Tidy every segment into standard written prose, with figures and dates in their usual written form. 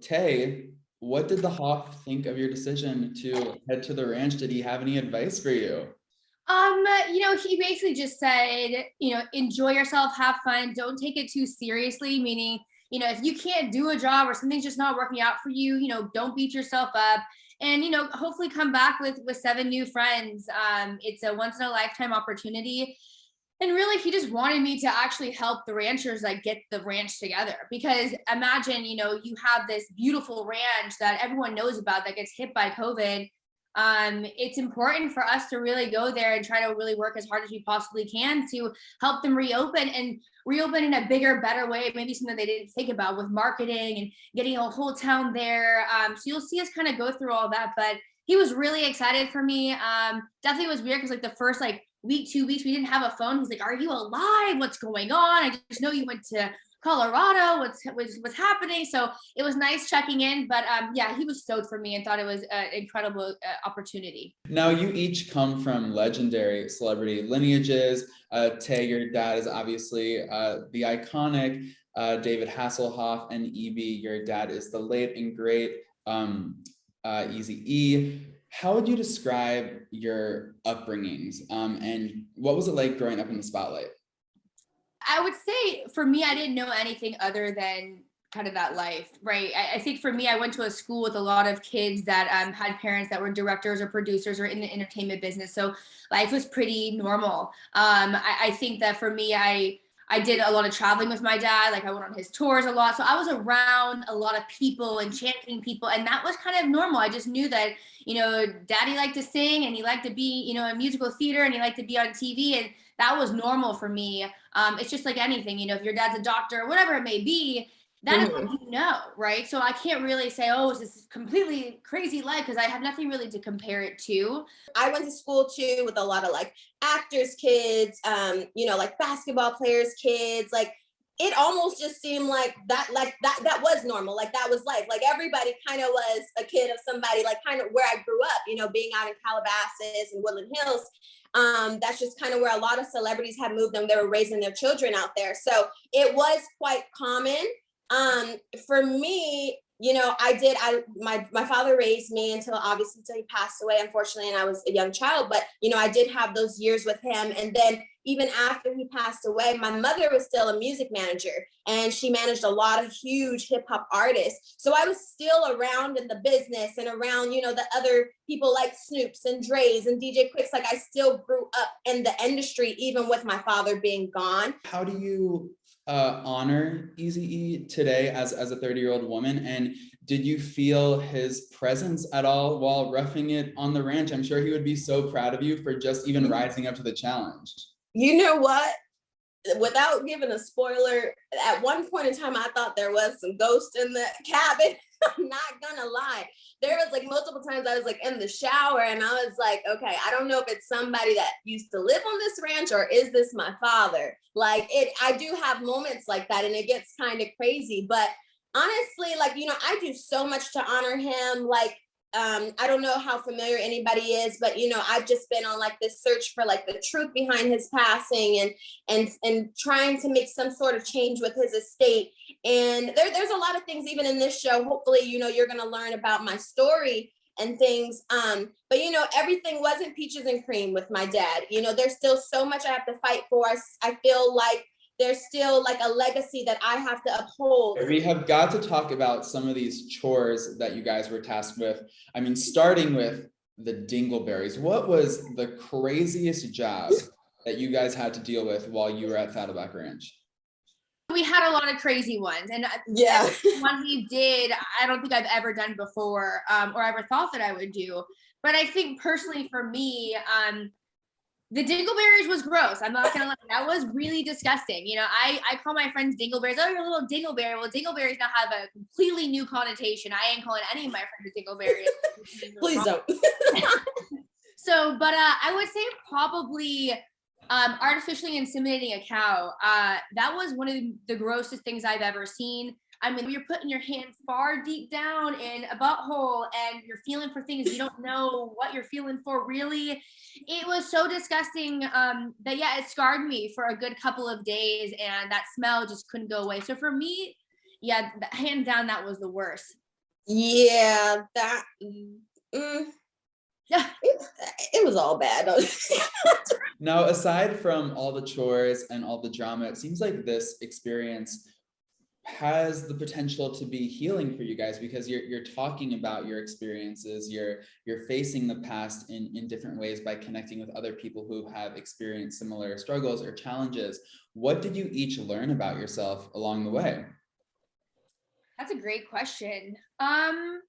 Tay, what did the Hoff think of your decision to head to the ranch? Did he have any advice for you? He basically just said, enjoy yourself, have fun, don't take it too seriously, meaning, if you can't do a job or something's just not working out for you, don't beat yourself up and, hopefully come back with seven new friends. It's a once in a lifetime opportunity. And really, he just wanted me to actually help the ranchers like get the ranch together. Because imagine, you have this beautiful ranch that everyone knows about that gets hit by COVID. It's important for us to really go there and try to really work as hard as we possibly can to help them reopen and reopen in a bigger, better way. Maybe something they didn't think about with marketing and getting a whole town there. So you'll see us kind of go through all that. But he was really excited for me. Definitely was weird because like the first like week, 2 weeks, we didn't have a phone. He's like, "Are you alive? What's going on? I just know you went to Colorado. What's happening?" So it was nice checking in, but yeah, he was stoked for me and thought it was an incredible opportunity. Now, you each come from legendary celebrity lineages. Tay, your dad is obviously the iconic David Hasselhoff, and Evie, your dad is the late and great Easy-E. How would you describe your upbringings, and what was it like growing up in the spotlight? I would say for me, I didn't know anything other than kind of that life, right? I think for me, I went to a school with a lot of kids that had parents that were directors or producers or in the entertainment business. So life was pretty normal. I think that for me, I did a lot of traveling with my dad. Like I went on his tours a lot. So I was around a lot of people and championing people. And that was kind of normal. I just knew that, daddy liked to sing and he liked to be, in musical theater and he liked to be on TV. And that was normal for me. It's just like anything, if your dad's a doctor or whatever it may be, that is what you know, right? So I can't really say, oh, it's this completely crazy life because I have nothing really to compare it to. I went to school too with a lot of like actors' kids, like basketball players' kids. Like it almost just seemed like that was normal. Like that was life. Like everybody kind of was a kid of somebody, like kind of where I grew up, being out in Calabasas and Woodland Hills. That's just kind of where a lot of celebrities had moved them. They were raising their children out there. So it was quite common. For me, my father raised me until he passed away, unfortunately, and I was a young child, but, I did have those years with him. And then even after he passed away, my mother was still a music manager and she managed a lot of huge hip hop artists. So I was still around in the business and around, the other people like Snoops and Dre's and DJ Quicks. Like I still grew up in the industry, even with my father being gone. How do you honor Eazy-E today as a 30-year-old woman? And did you feel his presence at all while roughing it on the ranch? I'm sure he would be so proud of you for just even rising up to the challenge. You know what? Without giving a spoiler, at one point in time, I thought there was some ghost in the cabin. I'm not gonna lie. There was like multiple times I was like in the shower and I was like, okay, I don't know if it's somebody that used to live on this ranch or is this my father? Like I do have moments like that and it gets kind of crazy. But honestly, like, I do so much to honor him. Like, I don't know how familiar anybody is, but I've just been on like this search for like the truth behind his passing and trying to make some sort of change with his estate. And there's a lot of things even in this show. Hopefully, you're gonna learn about my story and things. But everything wasn't peaches and cream with my dad. There's still so much I have to fight for. I feel like there's still like a legacy that I have to uphold. We have got to talk about some of these chores that you guys were tasked with. I mean, starting with the dingleberries. What was the craziest job that you guys had to deal with while you were at Saddleback Ranch? We had a lot of crazy ones, and yeah, one he did, I don't think I've ever done before, or ever thought that I would do. But I think personally for me, the dingleberries was gross. I'm not gonna lie. That was really disgusting. I call my friends dingleberries. Oh, you're a little dingleberry. Well, dingleberries now have a completely new connotation. I ain't calling any of my friends dingleberries. Please don't. So, but I would say probably artificially inseminating a cow. That was one of the grossest things I've ever seen. I mean, you're putting your hand far deep down in a butthole and you're feeling for things you don't know what you're feeling for really. It was so disgusting that, yeah, it scarred me for a good couple of days and that smell just couldn't go away. So for me, yeah, hands down, that was the worst. Yeah, that Yeah. it was all bad. Now, aside from all the chores and all the drama, it seems like this experience has the potential to be healing for you guys, because you're talking about your experiences, you're facing the past in different ways by connecting with other people who have experienced similar struggles or challenges. What did you each learn about yourself along the way? That's a great question. I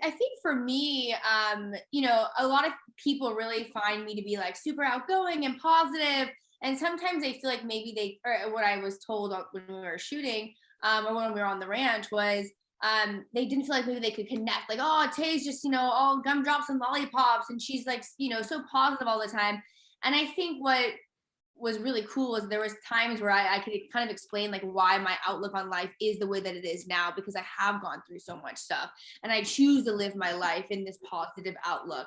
think for me, you know, a lot of people really find me to be like super outgoing and positive, and sometimes they feel like maybe they, or what I was told when we were shooting, or when we were on the ranch was, they didn't feel like maybe they could connect. Like, oh, Tay's just, you know, all gumdrops and lollipops, and she's like, you know, so positive all the time. And I think what was really cool was there was times where I could kind of explain like why my outlook on life is the way that it is now, because I have gone through so much stuff and I choose to live my life in this positive outlook.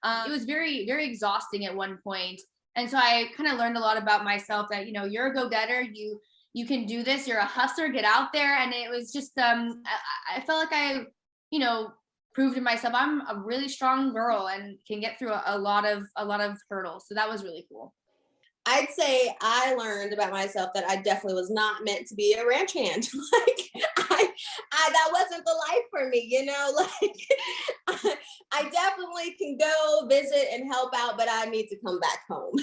It was very, very exhausting at one point. And so I kind of learned a lot about myself, that, you know, you're a go-getter, you can do this, you're a hustler, get out there. And it was just I felt like I, you know, proved to myself I'm a really strong girl and can get through a lot of hurdles. So that was really cool. I'd say I learned about myself that I definitely was not meant to be a ranch hand. Like that wasn't the life for me, you know. Like I definitely can go visit and help out, but I need to come back home.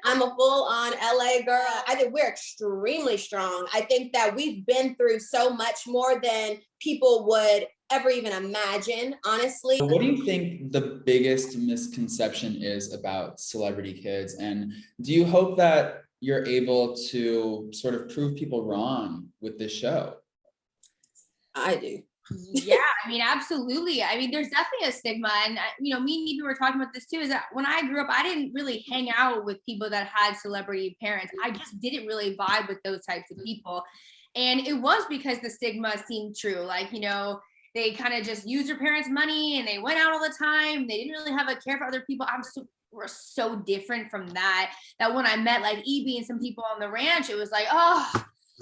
I'm a full-on LA girl. I think we're extremely strong. I think that we've been through so much more than people would ever even imagine, honestly. What do you think the biggest misconception is about celebrity kids? And do you hope that you're able to sort of prove people wrong with this show? I do. Yeah, I mean, absolutely. I mean, there's definitely a stigma, and you know, me and Eva were talking about this too. Is that when I grew up, I didn't really hang out with people that had celebrity parents. I just didn't really vibe with those types of people, and it was because the stigma seemed true. Like, you know, they kind of just used their parents' money and they went out all the time. They didn't really have a care for other people. We're so different from that. That when I met like Evie and some people on the ranch, it was like, oh,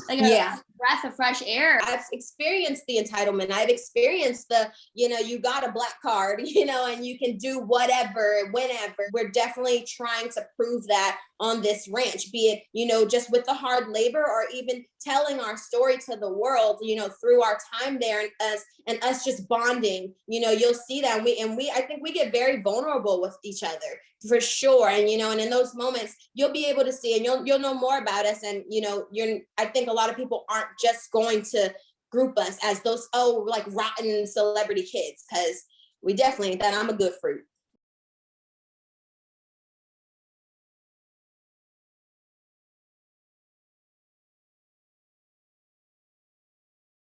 like Yeah. a breath of fresh air. I've experienced the entitlement. I've experienced the, you know, you got a black card, you know, and you can do whatever, whenever. We're definitely trying to prove that on this ranch, be it, you know, just with the hard labor or even telling our story to the world, you know, through our time there, and us just bonding. You know, you'll see that we I think we get very vulnerable with each other for sure. And you know, and in those moments you'll be able to see, and you'll know more about us. And you know, I think a lot of people aren't just going to group us as those, oh, like rotten celebrity kids, because we definitely ain't that. I'm a good fruit.